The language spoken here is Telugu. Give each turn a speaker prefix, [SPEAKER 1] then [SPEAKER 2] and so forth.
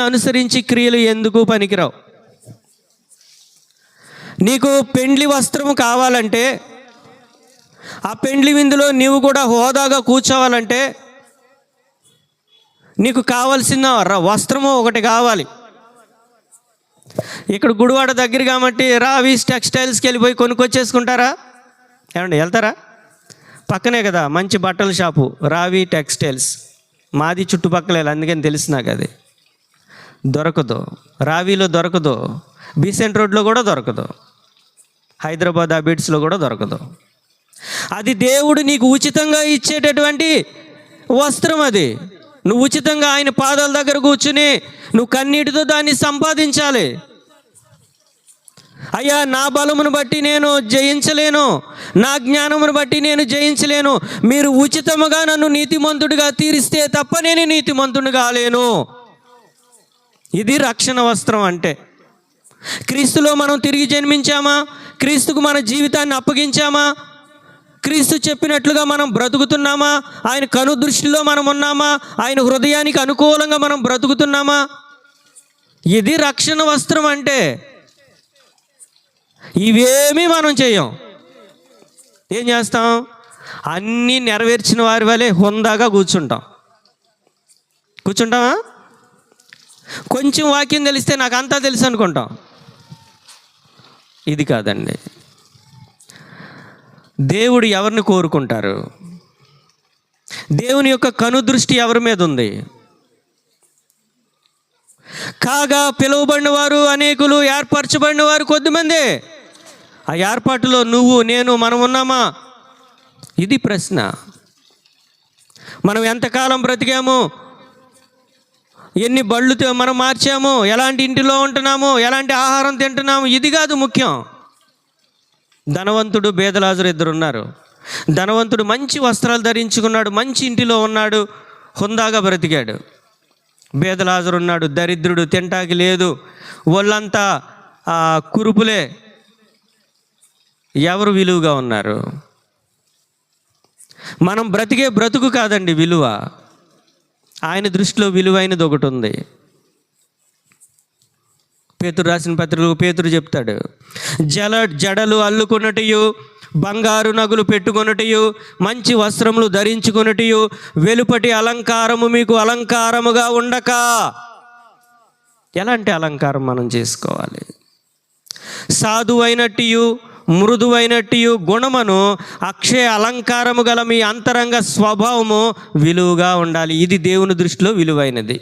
[SPEAKER 1] అనుసరించి క్రియలు ఎందుకు పనికిరావు. నీకు పెండ్లి వస్త్రము కావాలంటే, ఆ పెండ్లి విందులో నీవు కూడా హోదాగా కూర్చోవాలంటే నీకు కావాల్సిన వస్త్రము ఒకటి కావాలి. ఇక్కడ గుడివాడ దగ్గర కాబట్టి రావీస్ టెక్స్టైల్స్కి వెళ్ళిపోయి కొనుక్కొచ్చేసుకుంటారా? ఏమండి వెళ్తారా? పక్కనే కదా మంచి బట్టల షాపు రావి టెక్స్టైల్స్. మాది చుట్టుపక్కలే, అందుకని తెలుసు నాకు. అది దొరకదు, రావిలో దొరకదు, బీసెంట్ రోడ్లో కూడా దొరకదు, హైదరాబాద్ అబిడ్స్లో కూడా దొరకదు. అది దేవుడు నీకు ఉచితంగా ఇచ్చేటటువంటి వస్త్రం. అది నువ్వు ఉచితంగా ఆయన పాదాల దగ్గర కూర్చుని నువ్వు కన్నీటితో దాన్ని సంపాదించాలి. అయ్యా, నా బలమును బట్టి నేను జయించలేను, నా జ్ఞానమును బట్టి నేను జయించలేను, మీరు ఉచితముగా నన్ను నీతిమంతుడిగా తీరిస్తే తప్ప నేను నీతిమంతుడిని కాలేను. ఇది రక్షణ వస్త్రం అంటే. క్రీస్తులో మనం తిరిగి జన్మించామా? క్రీస్తుకు మన జీవితాన్ని అప్పగించామా? క్రీస్తు చెప్పినట్లుగా మనం బ్రతుకుతున్నామా? ఆయన కనుదృష్టిలో మనం ఉన్నామా? ఆయన హృదయానికి అనుకూలంగా మనం బ్రతుకుతున్నామా? ఇది రక్షణ వస్త్రం అంటే. ఇవేమీ మనం చేయం. ఏం చేస్తాం? అన్నీ నెరవేర్చిన వారి వలె హుందాగా కూర్చుంటామా? కొంచెం వాక్యం తెలిస్తే నాకు అంతా తెలుసు అనుకుంటాం. ఇది కాదండి. దేవుడు ఎవరిని కోరుకుంటారు? దేవుని యొక్క కనుదృష్టి ఎవరి మీద ఉంది? కాగా పిలువబడిన వారు అనేకులు, ఏర్పరచబడిన వారు కొద్దిమందే. ఆ ఏర్పాటులో నువ్వు నేను మనం ఉన్నామా? ఇది ప్రశ్న. మనం ఎంతకాలం బ్రతికాము, ఎన్ని బళ్ళు మనం మార్చాము, ఎలాంటి ఇంటిలో ఉంటున్నాము, ఎలాంటి ఆహారం తింటున్నాము, ఇది కాదు ముఖ్యం. ధనవంతుడు, బేదలాజరు ఇద్దరు ఉన్నారు. ధనవంతుడు మంచి వస్త్రాలు ధరించుకున్నాడు, మంచి ఇంటిలో ఉన్నాడు, హుందాగా బ్రతికాడు. బేదలాజరు ఉన్నాడు, దరిద్రుడు, తింటాకి లేదు, ఒళ్ళంతా కురుపులే. ఎవరు విలువగా ఉన్నారు? మనం బ్రతికే బ్రతుకు కాదండి విలువ. ఆయన దృష్టిలో విలువైనది ఒకటి ఉంది. పేతురు రాసిన పత్రికలో పేతురు చెప్తాడు, జడలు అల్లుకొనుటయు, బంగారు నగులు పెట్టుకొనుటయు, మంచి వస్త్రములు ధరించుకొనుటయు, వెలుపటి అలంకారము మీకు అలంకారముగా ఉండక. ఎలాంటి అలంకారం మనం చేసుకోవాలి? సాధువైనట్టు, మృదువైనట్టు గుణమును, అక్షయ అలంకారము గల మీ అంతరంగ స్వభావము విలువగా ఉండాలి. ఇది దేవుని దృష్టిలో విలువైనది.